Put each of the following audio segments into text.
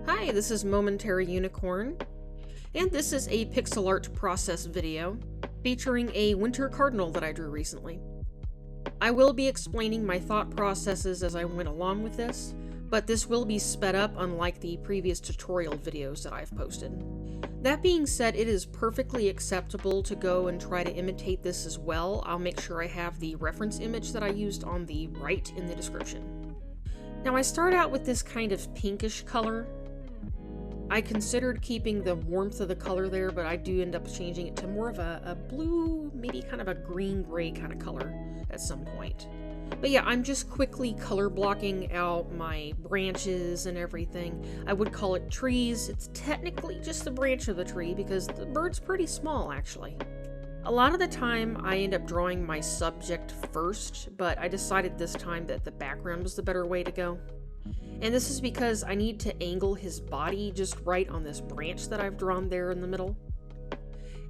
Hi, this is Momentary Unicorn, and this is a pixel art process video featuring a winter cardinal that I drew recently. I will be explaining my thought processes as I went along with this, but this will be sped up unlike the previous tutorial videos that I've posted. That being said, it is perfectly acceptable to go and try to imitate this as well. I'll make sure I have the reference image that I used on the right in the description. Now I start out with this kind of pinkish color. I considered keeping the warmth of the color there, but I do end up changing it to more of a blue, maybe kind of a green-gray kind of color at some point. But yeah, I'm just quickly color blocking out my branches and everything. I would call it trees. It's technically just the branch of the tree because the bird's pretty small, actually. A lot of the time, I end up drawing my subject first, but I decided this time that the background was the better way to go. And this is because I need to angle his body just right on this branch that I've drawn there in the middle.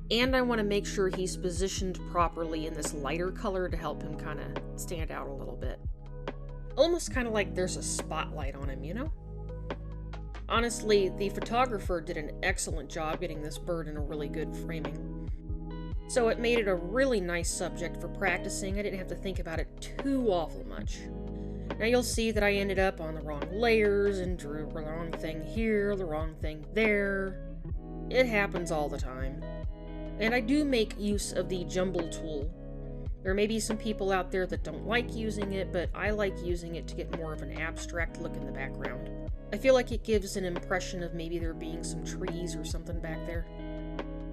And I want to make sure he's positioned properly in this lighter color to help him kind of stand out a little bit. Almost kind of like there's a spotlight on him, you know? Honestly, the photographer did an excellent job getting this bird in a really good framing. So it made it a really nice subject for practicing. I didn't have to think about it too awful much. Now you'll see that I ended up on the wrong layers and drew the wrong thing here, the wrong thing there. It happens all the time. And I do make use of the jumble tool. There may be some people out there that don't like using it, but I like using it to get more of an abstract look in the background. I feel like it gives an impression of maybe there being some trees or something back there.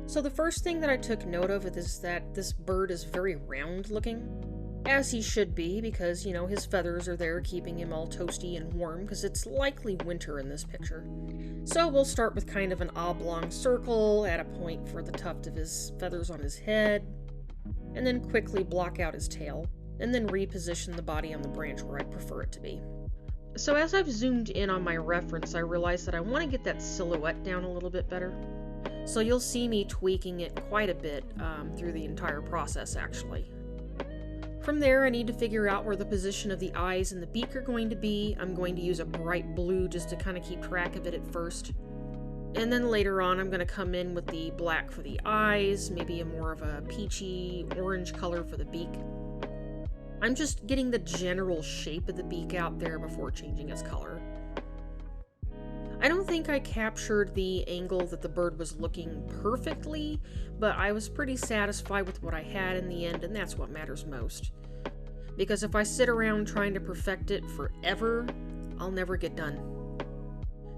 So the first thing that I took note of is that this bird is very round looking. As he should be, because, you know, his feathers are there keeping him all toasty and warm, because it's likely winter in this picture. So we'll start with kind of an oblong circle, add a point for the tuft of his feathers on his head, and then quickly block out his tail, and then reposition the body on the branch where I prefer it to be. So as I've zoomed in on my reference, I realized that I want to get that silhouette down a little bit better. So you'll see me tweaking it quite a bit through the entire process, actually. From there, I need to figure out where the position of the eyes and the beak are going to be. I'm going to use a bright blue just to kind of keep track of it at first. And then later on, I'm going to come in with the black for the eyes, maybe a more of a peachy orange color for the beak. I'm just getting the general shape of the beak out there before changing its color. I don't think I captured the angle that the bird was looking perfectly, but I was pretty satisfied with what I had in the end, and that's what matters most. Because if I sit around trying to perfect it forever, I'll never get done.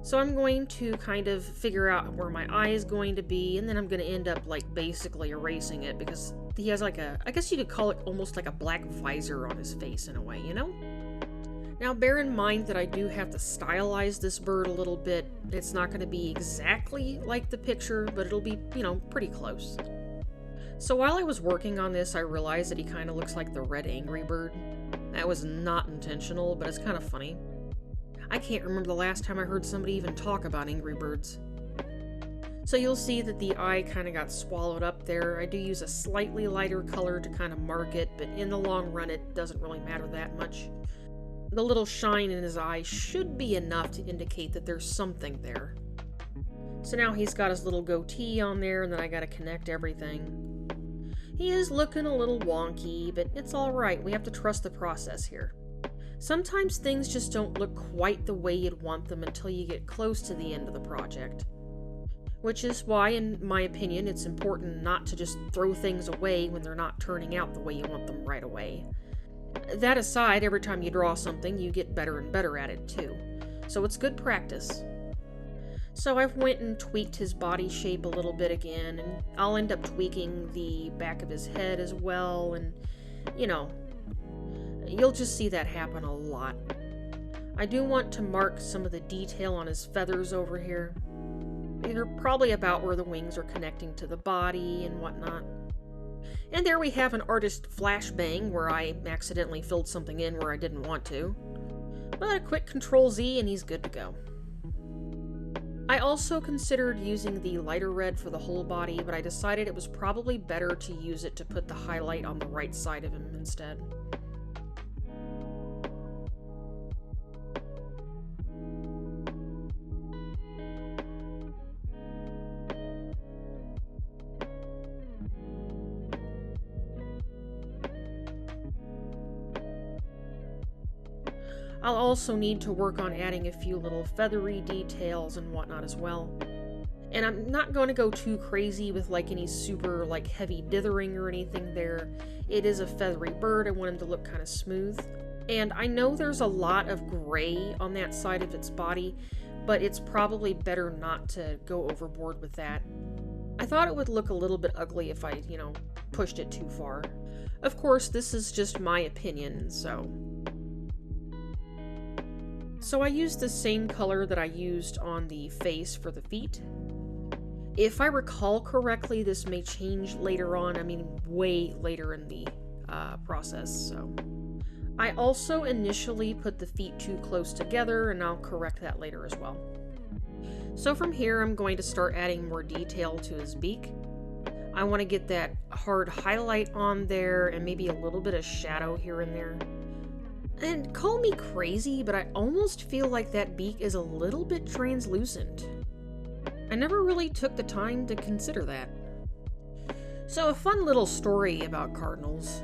So I'm going to kind of figure out where my eye is going to be, and then I'm going to end up like basically erasing it because he has like I guess you could call it almost like a black visor on his face in a way, you know? Now bear in mind that I do have to stylize this bird a little bit. It's not going to be exactly like the picture, but it'll be, you know, pretty close. So while I was working on this, I realized that he kind of looks like the red angry bird. That was not intentional, but it's kind of funny. I can't remember the last time I heard somebody even talk about angry birds. So you'll see that the eye kind of got swallowed up there. I do use a slightly lighter color to kind of mark it, but in the long run it doesn't really matter that much. The little shine in his eye should be enough to indicate that there's something there. So now he's got his little goatee on there, and then I gotta connect everything. He is looking a little wonky, but it's alright. We have to trust the process here. Sometimes things just don't look quite the way you'd want them until you get close to the end of the project. Which is why, in my opinion, it's important not to just throw things away when they're not turning out the way you want them right away. That aside, every time you draw something, you get better and better at it too. So it's good practice. So I've went and tweaked his body shape a little bit again, and I'll end up tweaking the back of his head as well, and, you know, you'll just see that happen a lot. I do want to mark some of the detail on his feathers over here. They're probably about where the wings are connecting to the body and whatnot. And there we have an artist flashbang where I accidentally filled something in where I didn't want to. But a quick Control-Z and he's good to go. I also considered using the lighter red for the whole body, but I decided it was probably better to use it to put the highlight on the right side of him instead. I'll also need to work on adding a few little feathery details and whatnot as well. And I'm not going to go too crazy with like any super like heavy dithering or anything there. It is a feathery bird. I want him to look kind of smooth. And I know there's a lot of gray on that side of its body, but it's probably better not to go overboard with that. I thought it would look a little bit ugly if I, pushed it too far. Of course, this is just my opinion, so I used the same color that I used on the face for the feet. If I recall correctly, this may change later on, way later in the process, so. I also initially put the feet too close together, and I'll correct that later as well. So from here, I'm going to start adding more detail to his beak. I want to get that hard highlight on there, and maybe a little bit of shadow here and there. And call me crazy, but I almost feel like that beak is a little bit translucent. I never really took the time to consider that. So a fun little story about cardinals.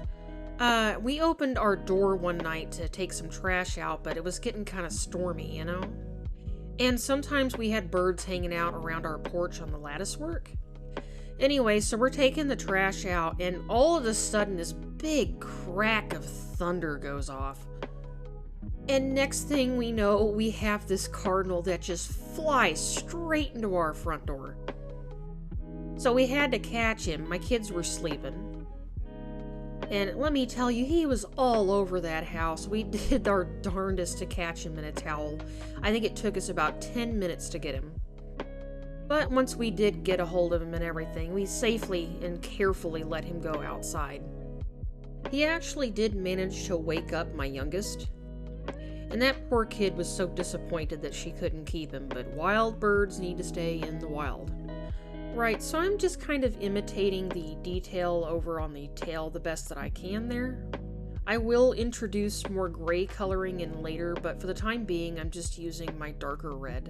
We opened our door one night to take some trash out, but it was getting kind of stormy, And sometimes we had birds hanging out around our porch on the lattice work. Anyway, so we're taking the trash out, and all of a sudden this big crack of thunder goes off. And next thing we know, we have this cardinal that just flies straight into our front door. So we had to catch him. My kids were sleeping. And let me tell you, he was all over that house. We did our darndest to catch him in a towel. I think it took us about 10 minutes to get him. But once we did get a hold of him and everything, we safely and carefully let him go outside. He actually did manage to wake up my youngest. And that poor kid was so disappointed that she couldn't keep him, but wild birds need to stay in the wild. Right, so I'm just kind of imitating the detail over on the tail the best that I can there. I will introduce more gray coloring in later, but for the time being, I'm just using my darker red.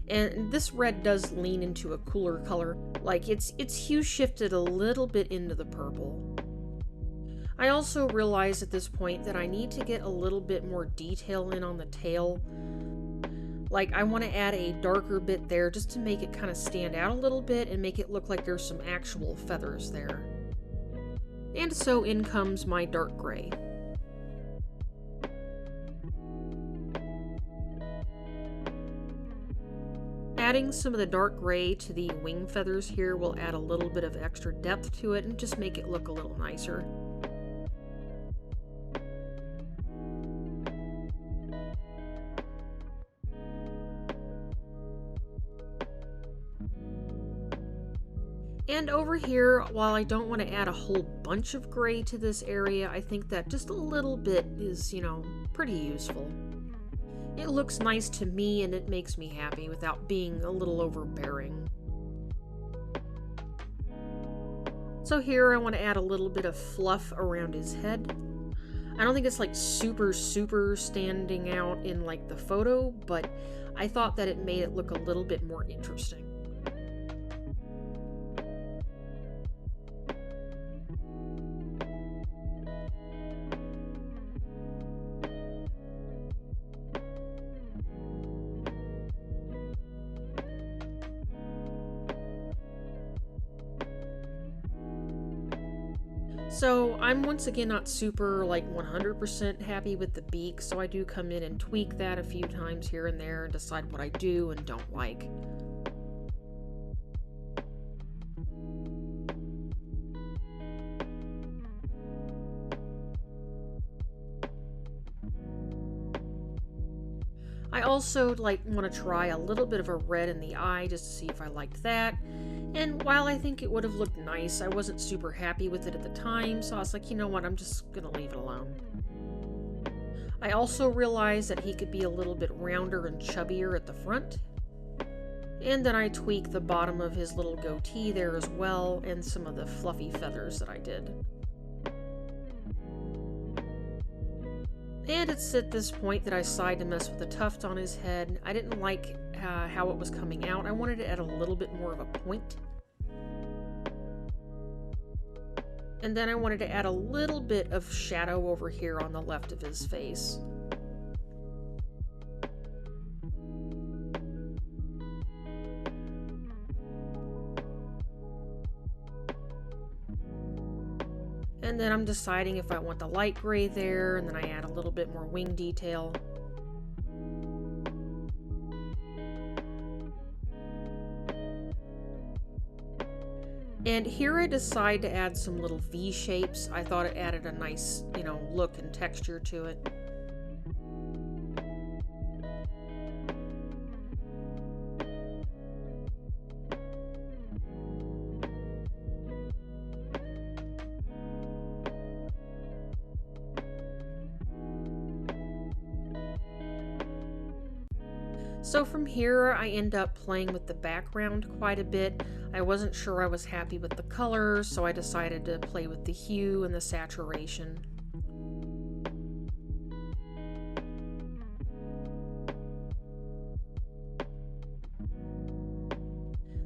And this red does lean into a cooler color, like its hue shifted a little bit into the purple. I also realize at this point that I need to get a little bit more detail in on the tail. Like, I want to add a darker bit there just to make it kind of stand out a little bit and make it look like there's some actual feathers there. And so in comes my dark gray. Adding some of the dark gray to the wing feathers here will add a little bit of extra depth to it and just make it look a little nicer. And over here, while I don't want to add a whole bunch of gray to this area, I think that just a little bit is, pretty useful. It looks nice to me and it makes me happy without being a little overbearing. So here I want to add a little bit of fluff around his head. I don't think it's like super standing out in like the photo, but I thought that it made it look a little bit more interesting. So I'm once again not super 100% happy with the beak, so I do come in and tweak that a few times here and there and decide what I do and don't like. I also want to try a little bit of a red in the eye just to see if I liked that. And while I think it would have looked nice, I wasn't super happy with it at the time, so I was like, you know what, I'm just gonna leave it alone. I also realized that he could be a little bit rounder and chubbier at the front. And then I tweaked the bottom of his little goatee there as well, and some of the fluffy feathers that I did. And it's at this point that I decided to mess with the tuft on his head. I didn't like how it was coming out. I wanted to add a little bit more of a point. And then I wanted to add a little bit of shadow over here on the left of his face. And then I'm deciding if I want the light gray there, and then I add a little bit more wing detail. And here I decide to add some little V shapes. I thought it added a nice, look and texture to it. So from here, I end up playing with the background quite a bit. I wasn't sure I was happy with the colors, so I decided to play with the hue and the saturation.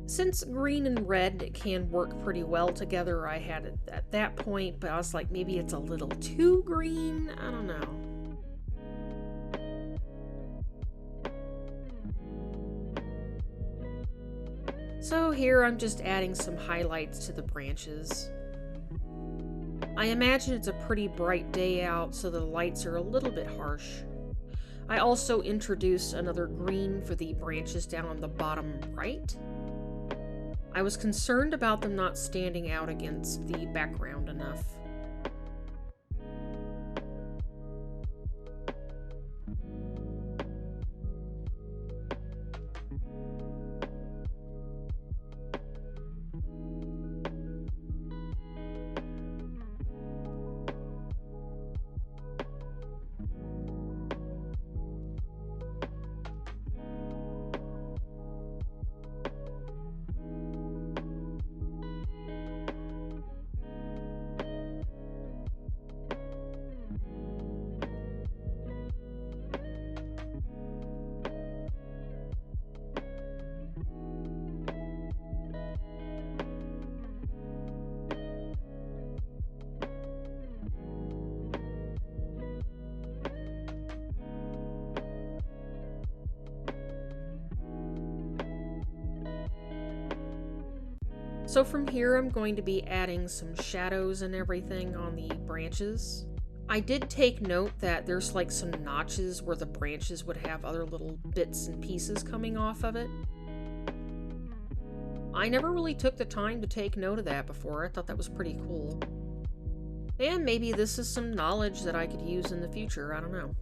Since green and red can work pretty well together, I had it at that point, but I was like, maybe it's a little too green? I don't know. So here I'm just adding some highlights to the branches. I imagine it's a pretty bright day out, so the lights are a little bit harsh. I also introduced another green for the branches down on the bottom right. I was concerned about them not standing out against the background enough. So from here, I'm going to be adding some shadows and everything on the branches. I did take note that there's like some notches where the branches would have other little bits and pieces coming off of it. I never really took the time to take note of that before. I thought that was pretty cool. And maybe this is some knowledge that I could use in the future, I don't know.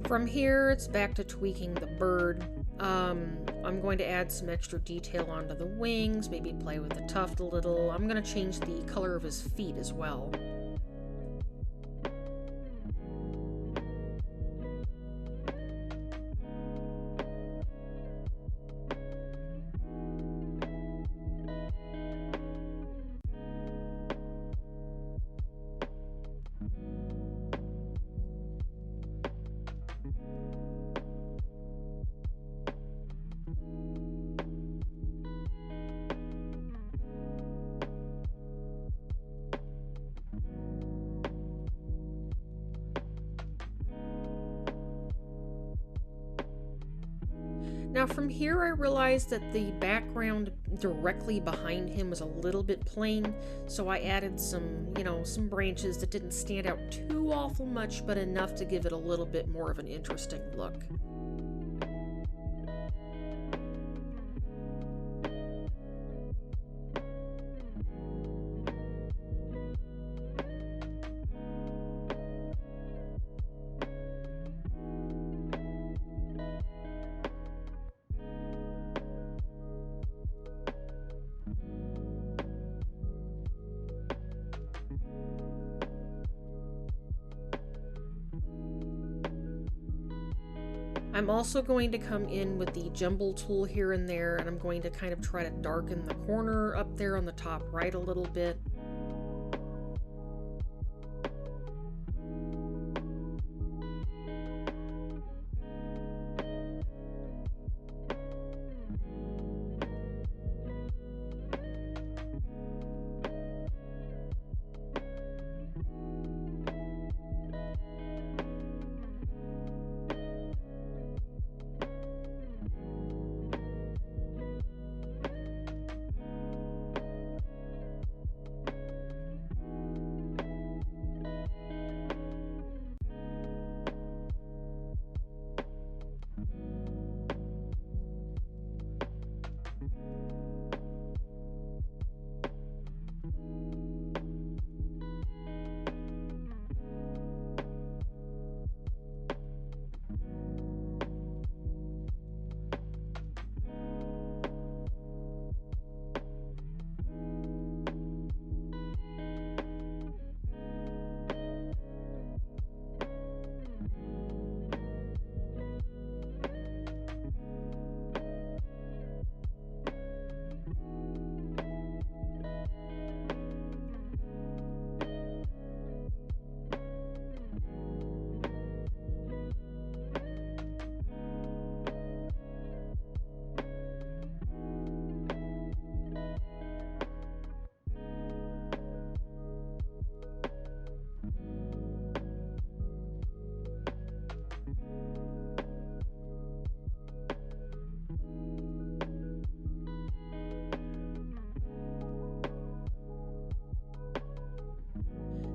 From here, it's back to tweaking the bird. I'm going to add some extra detail onto the wings, maybe play with the tuft a little. I'm going to change the color of his feet as well. Now from here I realized that the background directly behind him was a little bit plain, so I added some, some branches that didn't stand out too awful much, but enough to give it a little bit more of an interesting look. I'm also going to come in with the jumble tool here and there, and I'm going to kind of try to darken the corner up there on the top right a little bit.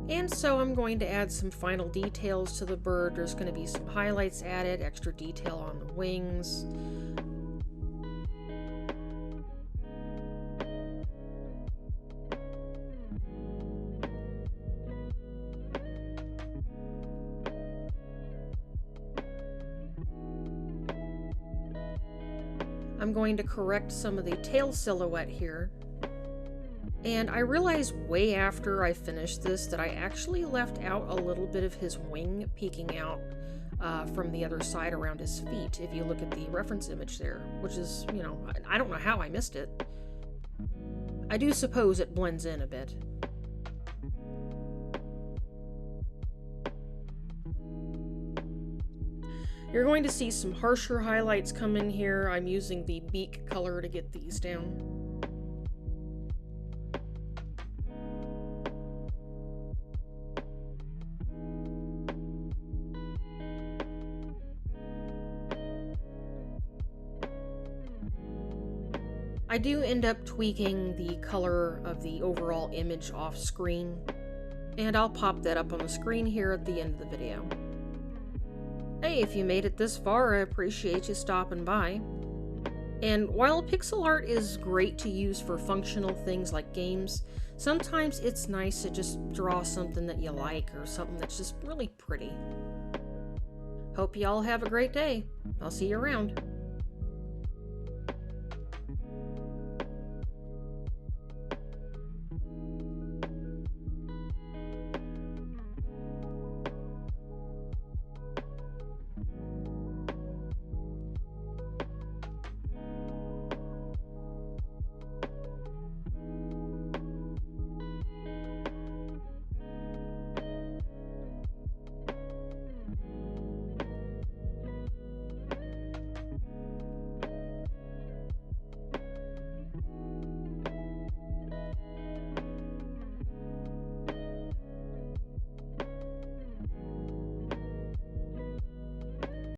And so I'm going to add some final details to the bird. There's going to be some highlights added, extra detail on the wings. I'm going to correct some of the tail silhouette here. And I realized way after I finished this that I actually left out a little bit of his wing peeking out from the other side around his feet, if you look at the reference image there, which is, you know, I don't know how I missed it. I do suppose it blends in a bit. You're going to see some harsher highlights come in here. I'm using the beak color to get these down. I do end up tweaking the color of the overall image off screen, and I'll pop that up on the screen here at the end of the video. Hey, if you made it this far, I appreciate you stopping by. And while pixel art is great to use for functional things like games, sometimes it's nice to just draw something that you like or something that's just really pretty. Hope you all have a great day. I'll see you around.